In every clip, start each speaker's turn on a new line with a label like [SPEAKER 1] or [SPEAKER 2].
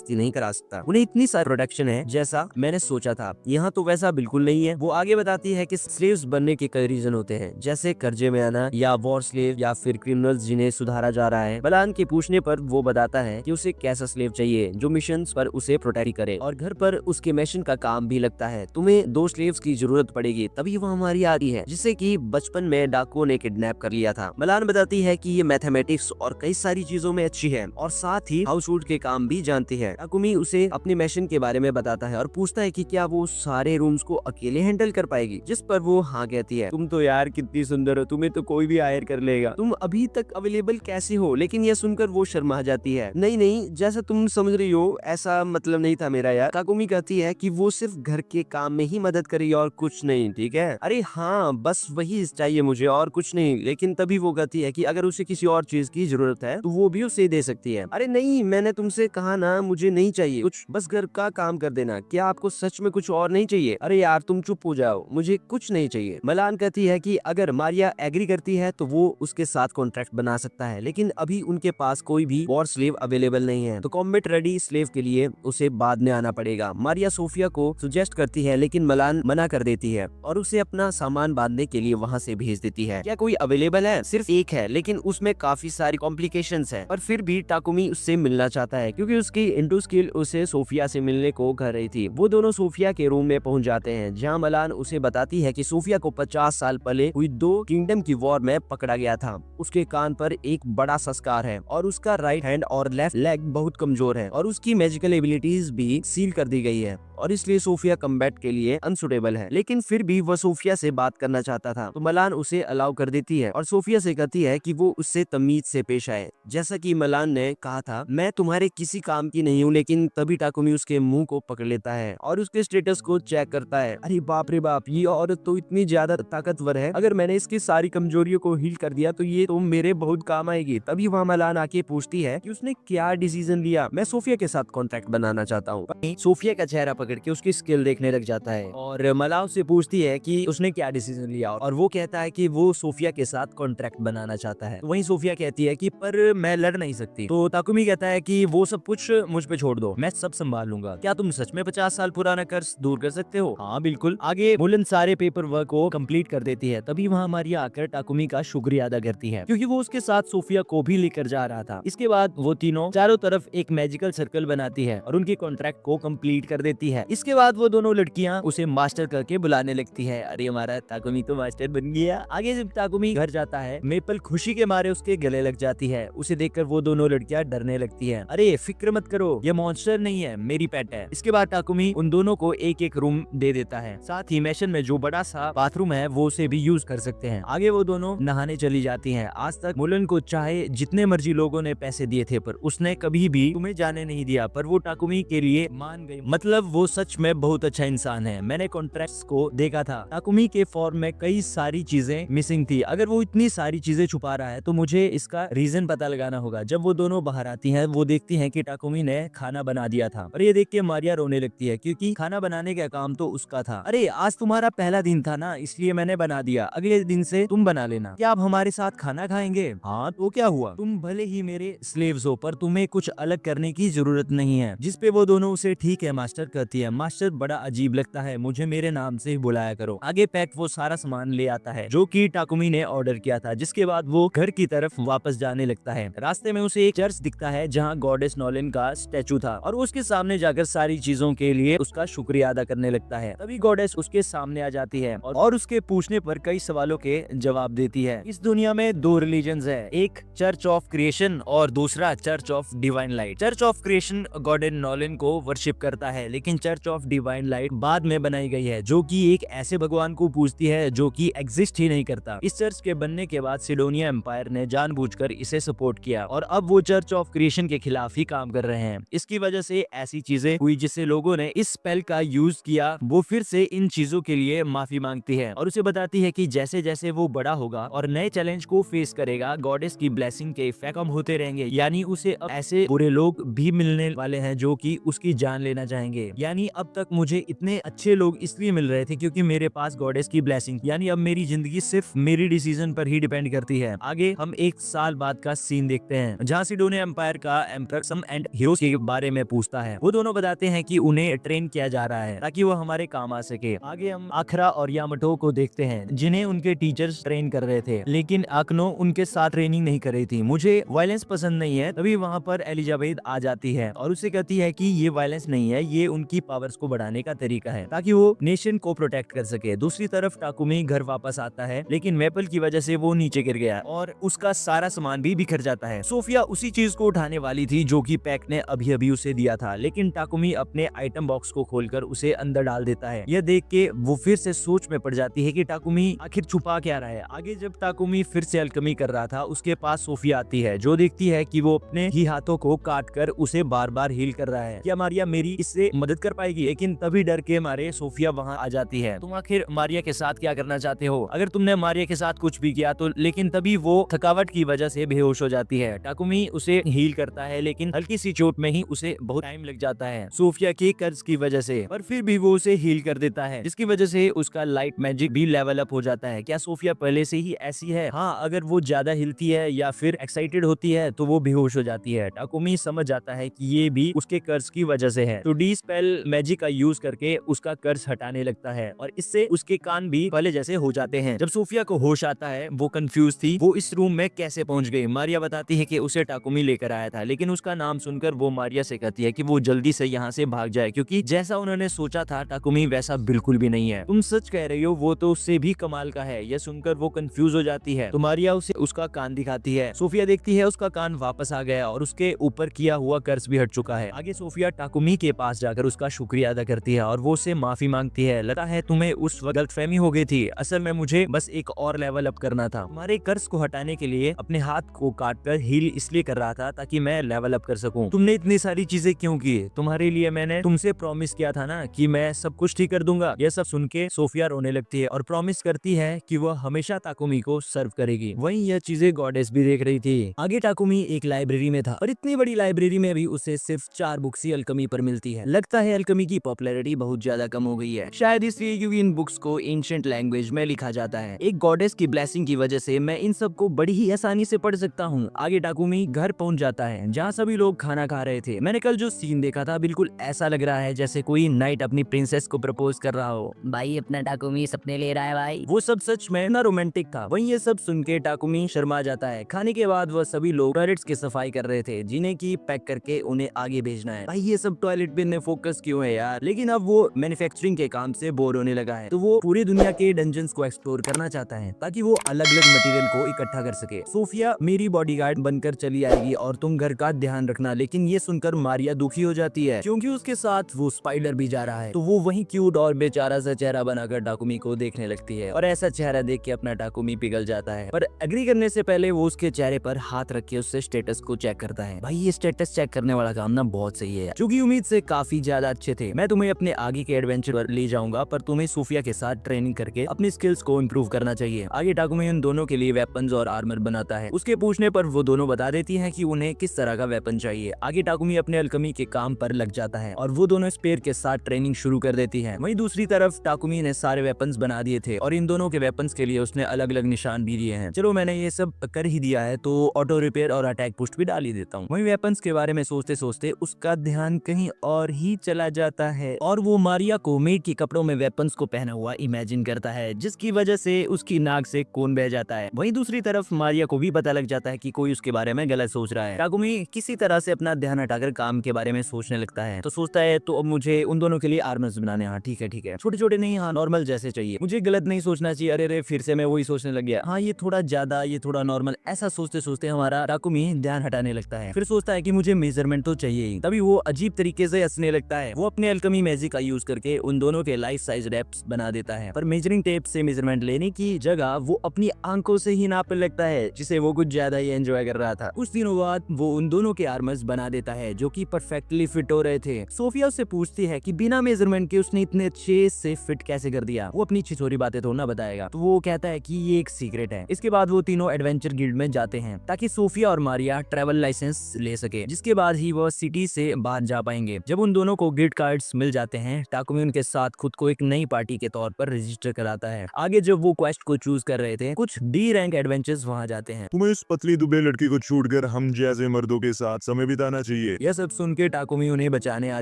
[SPEAKER 1] जबरदस्ती नहीं करा सकता। उन्हें इतनी सारी प्रोटेक्शन है जैसा मैंने सोचा था, यहाँ तो वैसा बिल्कुल नहीं है। वो आगे बताती है कि स्लेव्स बनने के कई रीजन होते हैं, जैसे कर्जे में आना या वॉर स्लेव या फिर क्रिमिनल्स जिन्हें सुधारा जा रहा है। बलान के पूछने पर वो बताता है कि उसे कैसा स्लेव चाहिए जो मिशन पर उसे प्रोटेक्ट करे और घर पर उसके मिशन का काम भी लगता है। तुम्हें 2 स्लेव्स की जरूरत पड़ेगी तभी वो हमारी आती है, जिसे कि बचपन में डाकुओं ने किडनैप कर लिया था। बलान बताती है कि ये मैथमेटिक्स और कई सारी चीजों में अच्छी है और साथ ही हाउस होल्ड के काम भी जानती है। टाकुमी उसे अपने मिशन के बारे में बताता है और पूछता है कि क्या वो सारे रूम्स को अकेले हैंडल कर पाएगी, जिस पर वो हाँ कहती है। तुम तो यार कितनी सुंदर हो, तुम्हें तो कोई भी हायर कर लेगा, तुम अभी तक अवेलेबल कैसे हो। लेकिन यह सुनकर वो शर्मा जाती है। नहीं नहीं, जैसा तुम समझ रही हो ऐसा मतलब नहीं था मेरा यार। ताकुमी कहती है कि वो सिर्फ घर के काम में ही मदद करेगी और कुछ नहीं, ठीक है। अरे हाँ, बस वही चाहिए मुझे और कुछ नहीं। लेकिन तभी वो कहती है कि अगर उसे किसी और चीज की जरूरत है तो वो भी उसे दे सकती है। अरे नहीं, मैंने तुमसे कहा ना मुझे नहीं चाहिए कुछ, बस घर का काम कर देना। क्या आपको सच में कुछ और नहीं चाहिए? अरे यार तुम चुप हो जाओ, मुझे कुछ नहीं चाहिए। मलान कहती है कि अगर मारिया एग्री करती है तो वो उसके साथ कॉन्ट्रैक्ट बना सकता है, लेकिन अभी उनके पास कोई भी वॉर स्लेव अवेलेबल नहीं है, तो कॉम्बैट रेडी स्लेव के लिए उसे बाद में आना पड़ेगा। मारिया सोफिया को सुजेस्ट करती है लेकिन मलान मना कर देती है और उसे अपना सामान बांधने के लिए वहाँ से भेज देती है। क्या कोई अवेलेबल है? सिर्फ एक है, लेकिन उसमें काफी सारी कॉम्प्लिकेशंस है। पर फिर भी टाकुमी उससे मिलना चाहता है क्योंकि उसकी इंटू स्किल उसे सोफिया से मिलने को कह रही थी। वो दोनों सोफिया के रूम में पहुंच जाते हैं जहाँ मलान उसे बताती है कि सोफिया को 50 साल पहले हुई 2 किंगडम की वॉर में पकड़ा गया था। उसके कान पर एक बड़ा सा स्कार है और उसका राइट हैंड और लेफ्ट लेग बहुत कमजोर है और उसकी मैजिकल एबिलिटीज भी सील कर दी गई है और इसलिए सोफिया कम्बैट के लिए अनसुटेबल है। लेकिन फिर भी वह सोफिया से बात करना चाहता था तो मलान उसे अलाउ कर देती है और सोफिया से कहती है कि वो उससे तमीज से पेश आए। जैसा कि मलान ने कहा था, मैं तुम्हारे किसी काम की नहीं हूँ। लेकिन तभी टाकुमी उसके मुंह को पकड़ लेता है और उसके स्टेटस को चेक करता है। अरे बाप रे बाप, ये औरत तो इतनी ज्यादा ताकतवर है, अगर मैंने इसकी सारी कमजोरियों को हील कर दिया तो ये तो मेरे बहुत काम आएगी। तभी वहाँ मलान आके पूछती है कि उसने क्या डिसीजन लिया। मैं सोफिया के साथ कॉन्ट्रैक्ट बनाना चाहता हूँ। सोफिया का चेहरा पकड़ के उसकी स्किल देखने लग जाता है और मलाव से पूछती है कि उसने क्या डिसीजन लिया और वो कहता है कि वो सोफिया के साथ कॉन्ट्रैक्ट बनाना चाहता है। तो वहीं सोफिया कहती है कि पर मैं लड़ नहीं सकती। तो ताकुमी कहता है कि वो सब कुछ मुझ पे छोड़ दो, मैं सब संभाल लूंगा। क्या तुम सच में 50 साल पुराना कर्ज दूर कर सकते हो? हाँ बिल्कुल। आगे मुलन सारे पेपर वर्क को कंप्लीट कर देती है। तभी वहाँ मारिया आकर टाकुमी का शुक्रिया अदा करती है क्योंकि वो उसके साथ सोफिया को भी लेकर जा रहा था। इसके बाद वो तीनों चारों तरफ एक मैजिकल सर्कल बनाती है और उनकी कॉन्ट्रैक्ट को कंप्लीट कर देती है। इसके बाद वो दोनों लड़कियां उसे मास्टर करके बुलाने लगती है। अरे हमारा ताकुमी तो मास्टर बन गया। आगे जब ताकुमी घर जाता है, मेपल खुशी के मारे उसके गले लग जाती है। उसे देखकर वो दोनों लड़कियां डरने लगती है। अरे फिक्र मत करो, ये मॉन्स्टर नहीं है, मेरी पेट है। इसके बाद टाकुमी उन दोनों को एक एक रूम दे देता है, साथ ही मैशन में जो बड़ा सा बाथरूम है वो उसे भी यूज कर सकते हैं। आगे वो दोनों नहाने चली जाती हैं। आज तक मुलन को चाहे जितने मर्जी लोगों ने पैसे दिए थे पर उसने कभी भी तुम्हें जाने नहीं दिया, पर वो टाकुमी के लिए मान गई। मतलब वो सच में बहुत अच्छा इंसान है। मैंने कॉन्ट्रैक्ट्स को देखा था, टाकुमी के फॉर्म में कई सारी चीजें मिसिंग थी। अगर वो इतनी सारी चीजें छुपा रहा है तो मुझे इसका रीजन पता लगाना होगा। जब वो दोनों बाहर आती हैं, वो देखती हैं कि टाकुमी ने खाना बना दिया था और ये देख के मारिया रोने लगती है क्योंकि खाना बनाने का काम तो उसका था। अरे आज तुम्हारा पहला दिन था ना, इसलिए मैंने बना दिया, अगले दिन से तुम बना लेना। क्या आप हमारे साथ खाना खाएंगे? हाँ तो क्या हुआ, तुम भले ही मेरे स्लेव्स हो पर तुम्हें कुछ अलग करने की जरूरत नहीं है। जिस पे वो दोनों उसे ठीक है मास्टर कहती है। मास्टर बड़ा अजीब लगता है, मुझे मेरे नाम से ही बुलाया करो। आगे पैक वो सारा सामान ले आता है जो कि टाकुमी ने ऑर्डर किया था। जिसके बाद वो घर की तरफ वापस जाने लगता है। रास्ते में उसे एक चर्च दिखता है जहाँ गॉडेस नॉलिन का स्टैचू था और उसके सामने जाकर सारी चीजों के लिए उसका शुक्रिया अदा करने लगता है। तभी गॉडेस उसके सामने आ जाती है और उसके पूछने पर कई सवालों के जवाब देती है। इस दुनिया में 2 रिलीजन्स है, एक चर्च ऑफ क्रिएशन और दूसरा church of divine light. Church of creation गॉडेन नॉलिन को वर्शिप करता है, लेकिन चर्च ऑफ डिवाइन लाइट बाद में बनाई गई है जो कि एक ऐसे भगवान को पूजती है जो कि एग्जिस्ट ही नहीं करता। इस चर्च के बनने के बाद सिडोनिया एम्पायर ने जानबूझकर इसे सपोर्ट किया और अब वो चर्च ऑफ क्रिएशन के खिलाफ ही काम कर रहे हैं। इसकी वजह से ऐसी चीजें हुई जिससे लोगों ने इस स्पेल का यूज किया। वो फिर से इन चीजों के लिए माफी मांगती है और उसे बताती है कि जैसे जैसे वो बड़ा होगा और नए चैलेंज को फेस करेगा, गॉडेस की ब्लेसिंग के इफेक्ट कम होते रहेंगे। यानी उसे अब ऐसे बुरे लोग भी मिलने वाले हैं जो कि उसकी जान लेना चाहेंगे। यानी अब तक मुझे इतने अच्छे लोग इसलिए मिल रहे थे क्योंकि मेरे पास गॉडेस की ब्लेसिंग। यानी अब मेरी जिंदगी सिर्फ मेरी डिसीजन पर ही डिपेंड करती है। आगे हम 1 साल बाद का सीन देखते हैं जहाँ सिडोनिया एम्पायर का एम्पर सम एंड हीरोज के के बारे में पूछता है। वो दोनों बताते हैं कि उन्हें ट्रेन किया जा रहा है ताकि वो हमारे काम आ सके। आगे हम आखरा और यामाटो को देखते हैं जिन्हें उनके टीचर्स ट्रेन कर रहे थे, लेकिन आकनो उनके साथ ट्रेनिंग नहीं कर रही थी। मुझे वायलेंस पसंद नहीं है। तभी वहाँ पर एलिजाबेथ आ जाती है और उसे कहती है कि ये वायलेंस नहीं है, ये उनकी पावर्स को बढ़ाने का तरीका है ताकि वो नेशन को प्रोटेक्ट कर सके। दूसरी तरफ टाकुमी घर वापस आता है, लेकिन मैपल की वजह से वो नीचे गिर गया और उसका सारा सामान भी बिखर जाता है। सोफिया उसी चीज को उठाने वाली थी जो कि पैक ने अभी अभी उसे दिया था, लेकिन टाकुमी अपने आइटम बॉक्स को खोलकर उसे अंदर डाल देता है। यह देख के वो फिर से सोच में पड़ जाती है कि टाकुमी आखिर छुपा क्या रहा है। आगे जब टाकुमी फिर से अल्केमी कर रहा था, उसके पास सोफिया आती है जो देखती है कि वो अपने ही हाथों को काट कर उसे बार बार हील कर रहा है। क्या मारिया मेरी इससे मदद कर पाएगी? लेकिन तभी डर के मारे सोफिया वहाँ आ जाती है। तुम आखिर मारिया के साथ क्या करना चाहते हो? अगर तुमने मारिया के साथ कुछ भी किया तो, लेकिन तभी वो थकावट की वजह से बेहोश हो जाती है। टाकुमी उसे हील करता है, लेकिन हल्की सी चोट में ही उसे बहुत टाइम लग जाता है सोफिया के कर्ज की वजह से, पर फिर भी वो उसे हील कर देता है, जिसकी वजह से उसका लाइट मैजिक भी लेवल अप हो जाता है। क्या सोफिया पहले से ही ऐसी है? हाँ, अगर वो ज्यादा हिलती है या फिर एक्साइटेड होती है तो वो बेहोश हो जाती है। टाकुमी समझ जाता है कि ये भी उसके कर्ज की वजह से है, तो डी स्पेल मैजिक का यूज करके उसका कर्ज हटाने लगता है और इससे उसके कान भी पहले जैसे हो जाते हैं। जब सोफिया को होश आता है, वो कंफ्यूज थी, वो इस रूम में कैसे पहुंच गई। मारिया बताती है कि उसे टाकुमी लेकर आया था, लेकिन उसका नाम सुनकर वो मारिया से कहती है कि वो जल्दी से यहाँ से भाग जाए, क्योंकि जैसा उन्होंने सोचा था टाकुमी वैसा बिल्कुल भी नहीं है। तुम सच कह रही हो, वो तो उससे भी कमाल का है। यह सुनकर वो कंफ्यूज हो जाती है, तो मारिया उसे उसका कान दिखाती है। सोफिया देखती है उसका कान वापस आ गया और उसके ऊपर किया हुआ कर्ज भी हट चुका है। आगे सोफिया टाकुमी के पास जाकर उसका शुक्रिया अदा करती है और वो उससे माफी मांगती है। लगता है तुम्हें उस वक्त गलतफहमी हो गई थी, असल में मुझे बस एक और लेवल अप करना था। तुम्हारे कर्ज को हटाने के लिए अपने हाथ को काटकर हील इसलिए कर रहा था ताकि मैं लेवल अप कर सकूं। तुमने इतनी सारी चीजें क्यों की? तुम्हारे लिए मैंने तुमसे प्रॉमिस किया था ना कि मैं सब कुछ ठीक कर दूंगा। यह सब सुन के सोफिया रोने लगती है और प्रॉमिस करती है कि वह हमेशा टाकुमी को सर्व करेगी। वहीं यह चीजें गॉडेस भी देख रही थी। आगे टाकुमी एक लाइब्रेरी में था और इतनी बड़ी लाइब्रेरी में भी उसे सिर्फ 4 बुक्स ही अल्केमी पर मिलती है। लगता है अल्केमी की पॉपुलैरिटी बहुत ज्यादा कम हो गई है, शायद इसलिए क्योंकि इन बुक्स को एंशिएंट लैंग्वेज में लिखा जाता है। एक गॉडेस की ब्लेसिंग की वजह से मैं इन सब को बड़ी ही आसानी से पढ़ सकता हूँ। आगे टाकुमी घर पहुंच जाता है जहाँ सभी लोग खाना खा रहे थे। मैंने कल जो सीन देखा था बिल्कुल ऐसा लग रहा है जैसे कोई नाइट अपनी प्रिंसेस को प्रपोज कर रहा हो।
[SPEAKER 2] भाई अपना टाकुमी सपने ले रहा है भाई।
[SPEAKER 1] वो सब सच में ना रोमांटिक था। वहीं ये सब सुन के टाकुमी शर्मा जाता है। खाने के बाद वह सभी लोग टॉयलेट्स की सफाई कर रहे थे, जिन्हें की पैक करके उन्हें आगे भेजना है। भाई ये सब टॉयलेट पे फोकस क्यों है यार? लेकिन अब वो मैन्युफैक्चरिंग के काम से बोर होने लगा है, तो वो पूरी दुनिया के डंजन्स को एक्सप्लोर करना चाहता है ताकि वो अलग अलग मटेरियल को इकट्ठा कर सके। सोफिया मेरी बॉडीगार्ड बनकर चली आएगी और तुम घर का ध्यान रखना। लेकिन ये सुनकर मारिया दुखी हो जाती है क्योंकि उसके साथ वो स्पाइडर भी जा रहा है, तो वो वही क्यूट और बेचारा सा चेहरा बनाकर टाकुमी को देखने लगती है और ऐसा चेहरा देख के अपना टाकुमी पिघल जाता है। पर एग्री करने से पहले वो उसके चेहरे पर हाथ रख के उससे स्टेटस को चेक करता है। भाई ये स्टेटस चेक करने वाला काम ना बहुत सही है, जो कि उम्मीद से काफी ज्यादा अच्छे थे। मैं तुम्हें अपने आगे के एडवेंचर पर ले जाऊंगा, पर तुम्हें सोफिया के साथ ट्रेनिंग करके अपनी स्किल्स को इम्प्रूव करना चाहिए। आगे टाकुमी उन दोनों के लिए वेपन्स और आर्मर बनाता है। उसके पूछने पर वो दोनों बता देती है कि उन्हें किस तरह का वेपन चाहिए। आगे टाकुमी अपने अल्केमी के काम पर लग जाता है और वो दोनों स्पेयर के साथ ट्रेनिंग शुरू कर देती है। वहीं दूसरी तरफ टाकुमी ने सारे वेपन्स बना दिए थे और इन दोनों के वेपन्स के लिए उसने अलग अलग निशान भी दिए हैं। चलो मैंने ये सब कर ही दिया है तो ऑटो रिपेयर और अटैक पुस्ट भी डाल ही देता हूँ। वहीं वेपन्स के बारे में सोचते सोचते उसका ध्यान कहीं और ही चला जाता है और वो मारिया को मेड के कपड़ों में वेपन्स को पहना हुआ इमेजिन करता है, जिसकी वजह से उसकी नाक से खून बह जाता है। वहीं दूसरी तरफ मारिया को भी पता लग जाता है कि कोई उसके बारे में गलत सोच रहा है। टाकुमी किसी तरह से अपना ध्यान हटाकर काम के बारे में सोचने लगता है, तो सोचता है तो अब मुझे उन दोनों के लिए आर्मर्स बनाने। हाँ ठीक है, छोटे छोटे नहीं, हाँ नॉर्मल जैसे चाहिए, मुझे गलत नहीं सोचना चाहिए। अरे फिर से मैं वही सोचने लग गया, हाँ ये थोड़ा ज्यादा, ये थोड़ा नॉर्मल। ऐसा सोचते सोचते हमारा टाकुमी ध्यान हटाने लगता है। फिर सोचता है कि मुझे मेजरमेंट तो चाहिए ही। तभी वो अजीब तरीके से हंसने लगता है। वो अपने अल्केमी मैजिक का यूज करके उन दोनों के लाइफ साइज रैप्स बना देता है, पर मेजरिंग टेप से मेजरमेंट लेने की जगह वो अपनी आंखों से ही नापने लगता है, जिसे वो कुछ ज्यादा ही एंजॉय कर रहा था। कुछ दिनों बाद वो उन दोनों के आर्मर्स बना देता है जो कि परफेक्टली फिट हो रहे थे। सोफिया उससे पूछती है कि बिना मेजरमेंट के उसने इतने अच्छे से फिट कैसे कर दिया। वो अपनी छिछोरी बातें तो ना बताएगा, तो वो कहता है कि ये एक सीक्रेट है। इसके बाद वो तीनों एडवेंचर गिल्ड में जाते हैं ताकि सोफिया और मारिया ट्रैवल लाइसेंस ले सके, जिसके बाद ही वो सिटी से बाहर जा पाएंगे। जब उन दोनों को गिल्ड कार्ड्स मिल जाते हैं, टाकुमी उनके साथ खुद को एक नई पार्टी के तौर पर रजिस्टर कराता है। आगे जब वो क्वेस्ट को चूज कर रहे थे, कुछ डी रैंक एडवेंचर्स वहां जाते हैं।
[SPEAKER 3] तुम्हें इस पतली दुबले लड़की को छोड़कर हम जैसे मर्दों के साथ समय बिताना चाहिए।
[SPEAKER 1] चाहिए। यह सब सुन के टाकुमी उन्हें बचाने आ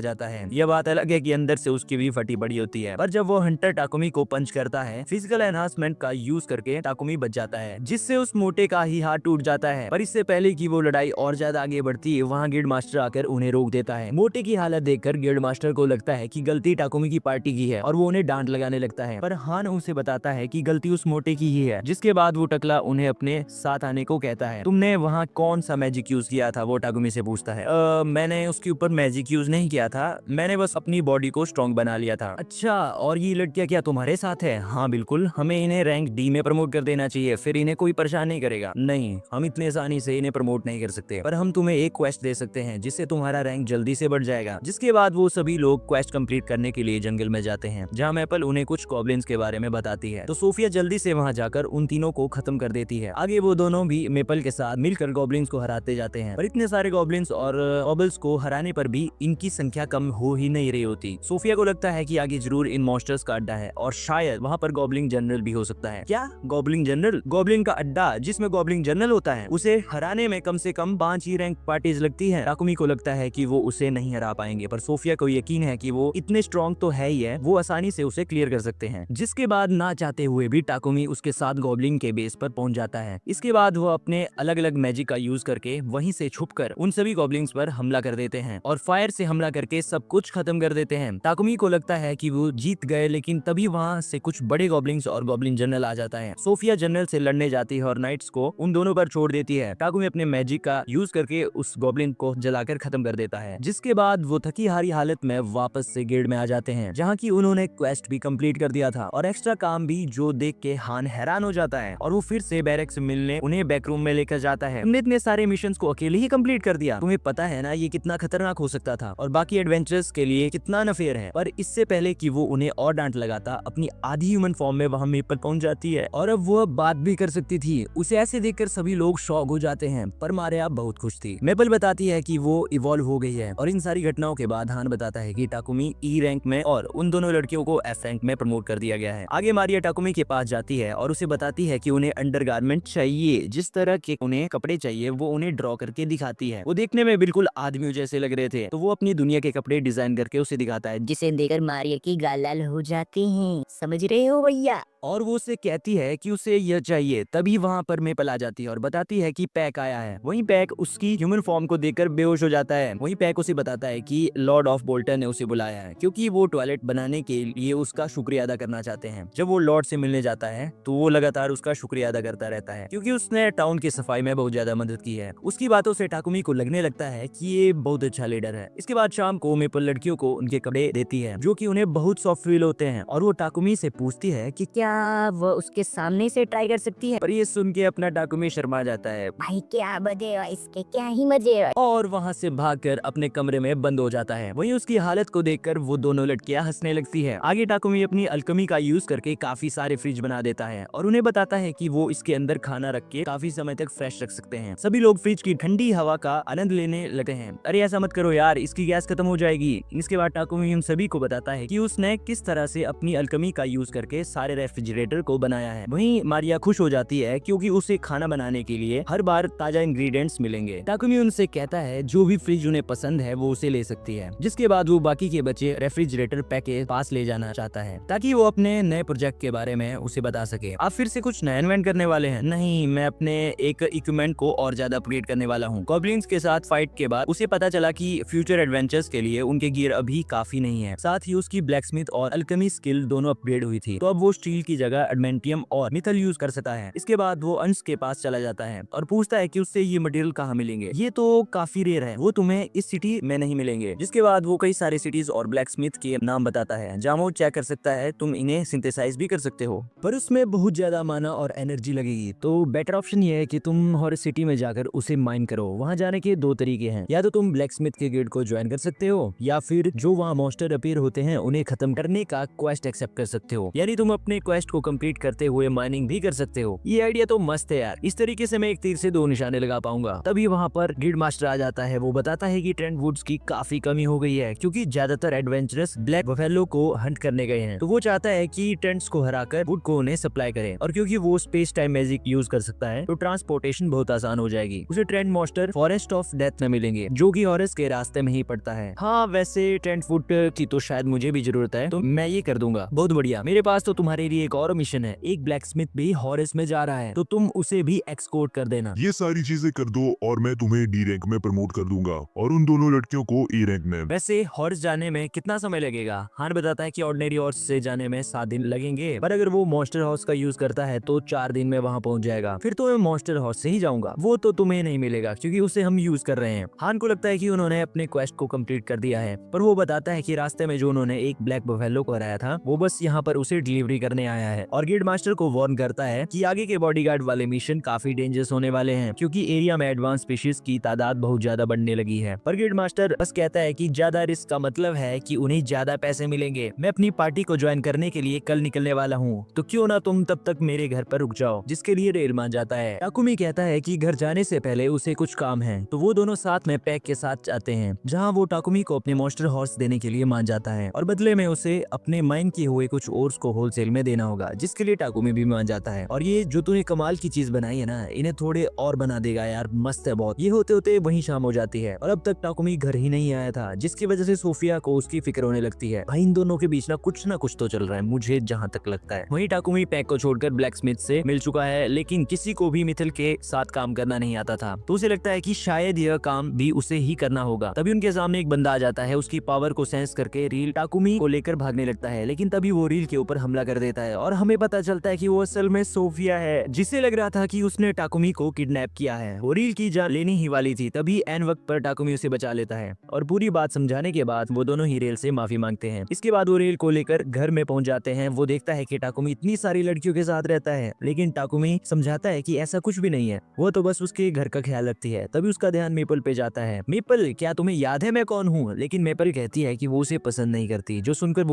[SPEAKER 1] जाता है। यह बात अलग है कि अंदर से उसकी भी फटी पड़ी होती है, पर जब वो हंटर टाकुमी को पंच करता है, फिजिकल एनहांसमेंट का यूज करके टाकुमी बच जाता है, जिससे उस मोटे का ही हाथ टूट जाता है। पर इससे पहले कि वो लड़ाई और ज्यादा आगे बढ़ती है, वहाँ गिल्ड मास्टर आकर उन्हें रोक देता है। मोटे की हालत देखकर गिल्ड मास्टर को लगता है कि गलती टाकुमी की पार्टी की है और वो उन्हें डांट लगाने लगता है, पर हान उसे बताता है कि गलती उस मोटे की ही है। जिसके बाद वो टकला उन्हें अपने साथ आने को कहता है। तुमने वहाँ कौन सा मैजिक यूज किया था? वो टाकुमी से पूछता है। मैंने उसके ऊपर मैजिक यूज नहीं किया था, मैंने बस अपनी बॉडी को स्ट्रॉन्ग बना लिया था। अच्छा, और ये लड़कियां क्या तुम्हारे साथ है? हाँ बिल्कुल, हमें इन्हें रैंक डी में प्रमोट कर देना चाहिए, फिर इन्हें कोई परेशान नहीं करेगा। नहीं, हम इतने आसानी से इन्हें प्रमोट नहीं कर सकते, पर हम तुम्हें एक क्वेस्ट दे सकते हैं जिससे तुम्हारा रैंक जल्दी से बढ़ जाएगा। जिसके बाद वो सभी लोग क्वेस्ट कंप्लीट करने के लिए जंगल में जाते हैं, जहाँ मैपल उन्हें कुछ गॉब्लिन्स के बारे में बताती है। तो सोफिया जल्दी से वहाँ जाकर उन तीनों को खत्म कर देती है। आगे वो दोनों भी मेपल के साथ मिलकर गॉब्लिन्स को हराते जाते हैं, पर इतने सारे गॉब्लिन्स और ऑबल्स को हराने पर भी इनकी संख्या कम हो ही नहीं रही होती। सोफिया को लगता है कि आगे जरूर इन मॉन्स्टर्स का अड्डा है और शायद वहाँ पर गॉब्लिन जनरल भी हो सकता है। क्या गॉब्लिन जनरल? गॉब्लिन का अड्डा जिसमें गॉब्लिन जनरल होता है, उसे हराने में कम से कम 5 ही रैंक पार्टीज लगती है। टाकुमी को लगता है कि वो उसे नहीं हरा पाएंगे, पर सोफिया को यकीन है कि वो इतने स्ट्रॉन्ग तो है ही है, वो आसानी से उसे क्लियर कर सकते हैं। जिसके बाद ना चाहते हुए भी टाकुमी उसके साथ गॉब्लिन के बेस पर पहुंच जाता है। इसके बाद वो अपने अलग अलग मैजिक का यूज करके वहीं से छुपकर उन सभी गॉब्लिन्स पर हमला कर देते हैं और फायर से हमला करके सब कुछ खत्म कर देते हैं। टाकुमी को लगता है कि वो जीत गए, लेकिन तभी वहाँ से कुछ बड़े गॉब्लिन्स और गॉब्लिन जनरल आ जाता है। सोफिया जनरल से लड़ने जाती है और नाइट्स को उन दोनों पर छोड़ देती है। टाकुमी अपने मैजिक का यूज करके उस गॉब्लिन को जलाकर खत्म कर देता है। जिसके बाद वो थकी हारी हालत में वापस से गिल्ड में आ जाते हैं, जहाँ की उन्होंने क्वेस्ट भी कंप्लीट कर दिया था और एक्स्ट्रा काम भी, जो देख के हान हैरान हो जाता है और वो फिर से बैरक से मिलने उन्हें बैकरूम में लेकर जाता है। तुमने इतने सारे मिशंस को अकेले ही कंप्लीट कर दिया, तुम्हें पता है ना ये कितना खतरनाक हो सकता था और बाकी एडवेंचर्स के लिए कितना अनफेयर है। पर इससे पहले कि वो उन्हें और डांट लगाता, अपनी आधी ह्यूमन फॉर्म में वहाँ मेपल पहुंच जाती है और अब वो बात भी कर सकती थी। उसे ऐसे देखकर सभी लोग शॉक हो जाते हैं, पर मारिया बहुत खुश थी। मेपल बताती है कि वो इवॉल्व हो गई है और इन सारी घटनाओं के बाद हान बताता है कि टाकुमी ई रैंक में और उन दोनों लड़कियों को एफ रैंक में प्रमोट कर दिया गया है। आगे मारिया टाकुमी के पास जाती है और उसे बताती है कि उन्हें अंडरगारमेंट चाहिए, जिस तरह के उन्हें कपड़े चाहिए वो उन्हें ड्रॉ करके दिखाती है। वो देखने में बिल्कुल आदमियों जैसे लग रहे थे, तो वो अपनी दुनिया के कपड़े डिजाइन करके उसे दिखाता है,
[SPEAKER 2] जिसे देखकर मारिया की गाल लाल हो जाती हैं। समझ रहे हो भैया?
[SPEAKER 1] और वो उसे कहती है कि उसे यह चाहिए। तभी वहाँ पर मेपल आ जाती है और बताती है कि पैक आया है। वहीं पैक उसकी ह्यूमन फॉर्म को देखकर बेहोश हो जाता है। वहीं पैक उसे बताता है कि लॉर्ड ऑफ बोल्टन ने उसे बुलाया है, क्योंकि वो टॉयलेट बनाने के लिए उसका शुक्रिया अदा करना चाहते हैं। जब वो लॉर्ड से मिलने जाता है तो वो लगातार उसका शुक्रिया अदा करता रहता है, क्योंकि उसने टाउन की सफाई में बहुत ज्यादा मदद की है। उसकी बातों से टाकुमी को लगने लगता है कि ये बहुत अच्छा लीडर है। इसके बाद शाम को मेपल लड़कियों को उनके कपड़े देती है, जो कि उन्हें बहुत सॉफ्ट फील होते हैं, और वो टाकुमी से पूछती है कि
[SPEAKER 2] क्या वो उसके सामने से ट्राई कर सकती है?
[SPEAKER 1] पर ये सुन के अपना टाकुमी शर्मा जाता है
[SPEAKER 2] भाई क्या मजे है इसके, क्या ही मजे है।
[SPEAKER 1] और वहाँ से भागकर अपने कमरे में बंद हो जाता है। वहीं उसकी हालत को देखकर वो दोनों लड़कियां हंसने लगती है। आगे टाकुमी अपनी अल्केमी का यूज करके काफी सारे फ्रिज बना देता है और उन्हें बताता है कि वो इसके अंदर खाना रख के काफी समय तक फ्रेश रख सकते हैं। सभी लोग फ्रिज की ठंडी हवा का आनंद लेने लगे हैं। अरे ऐसा मत करो यार, इसकी गैस खत्म हो जाएगी। इसके बाद टाकुमी उन सभी को बताता है कि उसने किस तरह से अपनी अल्केमी का यूज करके सारे रेफ्रिजरेटर को बनाया है। वहीं मारिया खुश हो जाती है, क्योंकि उसे खाना बनाने के लिए हर बार ताजा इंग्रेडिएंट्स मिलेंगे। टाकुमी उनसे कहता है जो भी फ्रिज उन्हें पसंद है वो उसे ले सकती है। जिसके बाद वो बाकी के बचे रेफ्रिजरेटर पैक के पास ले जाना चाहता है, ताकि वो अपने नए प्रोजेक्ट के बारे में उसे बता सके। आप फिर से कुछ नया इन्वेंट करने वाले हैं? नहीं, मैं अपने एक इक्विपमेंट को और ज्यादा अपग्रेड करने वाला हूँ। गॉब्लिन्स के साथ फाइट के बाद उसे पता चला कि फ्यूचर एडवेंचर्स के लिए उनके गियर अभी काफी नहीं है। साथ ही उसकी ब्लैकस्मिथ और अल्केमी स्किल दोनों अपग्रेड हुई थी, तो अब वो स्टील की जगह एडमेंटियम और मिथल यूज कर सकता है। इसके बाद वो अंश के पास चला जाता है और पूछता है कि उससे ये मटेरियल कहाँ मिलेंगे। ये तो काफी रेयर है, वो तुम्हें इस सिटी में नहीं मिलेंगे। जिसके बाद वो कई सारे सिटीज और ब्लैक स्मिथ के नाम बताता है, जहाँ वो चेक कर सकता है तुम इन्हें सिंथेसाइज भी कर सकते हो, पर उसमें बहुत ज्यादा माना और एनर्जी लगेगी। तो बेटर ऑप्शन ये है कि तुम हर सिटी में जाकर उसे माइन करो। वहाँ जाने के दो तरीके हैं, या तो तुम ब्लैक स्मिथ के गिल्ड को ज्वाइन कर सकते हो, या फिर जो वहाँ मॉन्स्टर अपीयर होते हैं उन्हें खत्म करने का क्वेस्ट एक्सेप्ट कर सकते हो। यानी तुम अपने क्वेस्ट को कंप्लीट करते हुए माइनिंग भी कर सकते हो। ये आइडिया तो मस्त है यार, इस तरीके से मैं एक तीर से दो निशाने लगा पाऊंगा। तभी वहाँ पर गिल्ड मास्टर आ जाता है। वो बताता है कि ट्रेंट वुड्स की काफी कमी हो गई है, क्योंकि ज्यादातर एडवेंचरस ब्लैक बफेलो को हंट करने गए हैं। तो वो चाहता है कि ट्रेंट्स को हराकर वुड को उन्हें सप्लाई करे, और क्योंकि वो स्पेस टाइम मैजिक यूज कर सकता है तो ट्रांसपोर्टेशन बहुत आसान हो जाएगी। उसे Trent monster forest of death में मिलेंगे। लेंगे जो कि हॉरेस के रास्ते में ही पड़ता है। हाँ वैसे 10 फुट की तो शायद मुझे भी जरूरत है, तो मैं ये कर दूंगा। बहुत बढ़िया, मेरे पास तो तुम्हारे लिए एक और मिशन है। एक ब्लैकस्मिथ भी हॉरेस में जा रहा है, तो तुम उसे भी एक्सकोर्ट कर देना।
[SPEAKER 3] ये सारी चीजें कर दो और मैं तुम्हें डी रैंक में प्रमोट कर दूंगा और उन दोनों लड़कियों को ए रैंक में।
[SPEAKER 1] वैसे हॉर्स जाने में कितना समय लगेगा? हान बताता है कि ऑर्डिनरी हॉर्स से जाने में 7 दिन लगेंगे, पर अगर वो मॉन्स्टर हॉर्स का यूज करता है तो 4 दिन में वहाँ पहुंच जाएगा। फिर तो मैं मॉन्स्टर हॉर्स से ही जाऊंगा। वो तो तुम्हें नहीं मिलेगा क्योंकि उसे हम यूज कर रहे हैं। हान को लगता है कि उन्होंने अपने क्वेस्ट को कंप्लीट कर दिया है, पर वो बताता है कि रास्ते में जो उन्होंने एक ब्लैक बफेलो को हराया था वो बस यहाँ पर उसे डिलीवरी करने आया है। और गिल्ड मास्टर को वार्न करता है कि आगे के बॉडीगार्ड वाले मिशन काफी डेंजरस होने वाले हैं क्योंकि एरिया में एडवांस स्पीशीज की तादाद बहुत ज्यादा बढ़ने लगी है। पर गिल्ड मास्टर बस कहता है कि ज्यादा रिस्क का मतलब है कि उन्हें ज्यादा पैसे मिलेंगे। मैं अपनी पार्टी को ज्वाइन करने के लिए कल निकलने वाला हूँ, तो क्यों ना तुम तब तक मेरे घर पर रुक जाओ। जिसके लिए रेल मान जाता है। टाकुमी कहता है कि घर जाने से पहले उसे कुछ काम है, तो वो दोनों साथ में पैक के साथ जाते हैं, जहाँ वो टाकुमी को अपने मॉन्स्टर हॉर्स देने के लिए मान जाता है और बदले में उसे अपने माइन किए हुए कुछ ओर्स को होलसेल में देना होगा, जिसके लिए टाकुमी भी मान जाता है। और ये जो तूने कमाल की चीज बनाई है ना, इन्हें थोड़े और बना देगा यार, मस्त है बहुत। ये होते होते वहीं शाम हो जाती है और अब तक टाकुमी घर ही नहीं आया था, जिसकी वजह से सोफिया को उसकी फिक्र होने लगती है। भाई इन दोनों के बीच ना कुछ तो चल रहा है, मुझे जहाँ तक लगता है। वहीं टाकुमी पैक को छोड़कर ब्लैकस्मिथ से मिल चुका है, लेकिन किसी को भी मिथिल के साथ काम करना नहीं आता था, तो उसे लगता है कि शायद यह काम भी उसे ही करना होगा। तभी उनके सामने एक बंदा आ जाता है, उसकी पावर को सेंस करके रील टाकुमी को लेकर भागने लगता है, लेकिन तभी वो रील के ऊपर हमला कर देता है और हमें पता चलता है कि वो असल में सोफिया है, जिसे लग रहा था कि उसने टाकुमी को किडनैप किया है। वो रील की जान लेनी ही वाली थी, तभी एन वक्त पर टाकुमी उसे बचा लेता है और पूरी बात समझाने के बाद वो दोनों ही रेल से माफी मांगते हैं। इसके बाद वो रेल को लेकर घर में पहुंच जाते हैं। वो देखता है कि टाकुमी इतनी सारी लड़कियों के साथ रहता है, लेकिन टाकुमी समझाता है कि ऐसा कुछ भी नहीं है, वो तो बस उसके घर का ख्याल रखती है। तभी उसका ध्यान मेपल पे जाता है। मेपल, क्या तुम्हें याद है मैं कौन हूँ? लेकिन मेपल कहती है कि वो उसे पसंद नहीं करती, जो सुनकर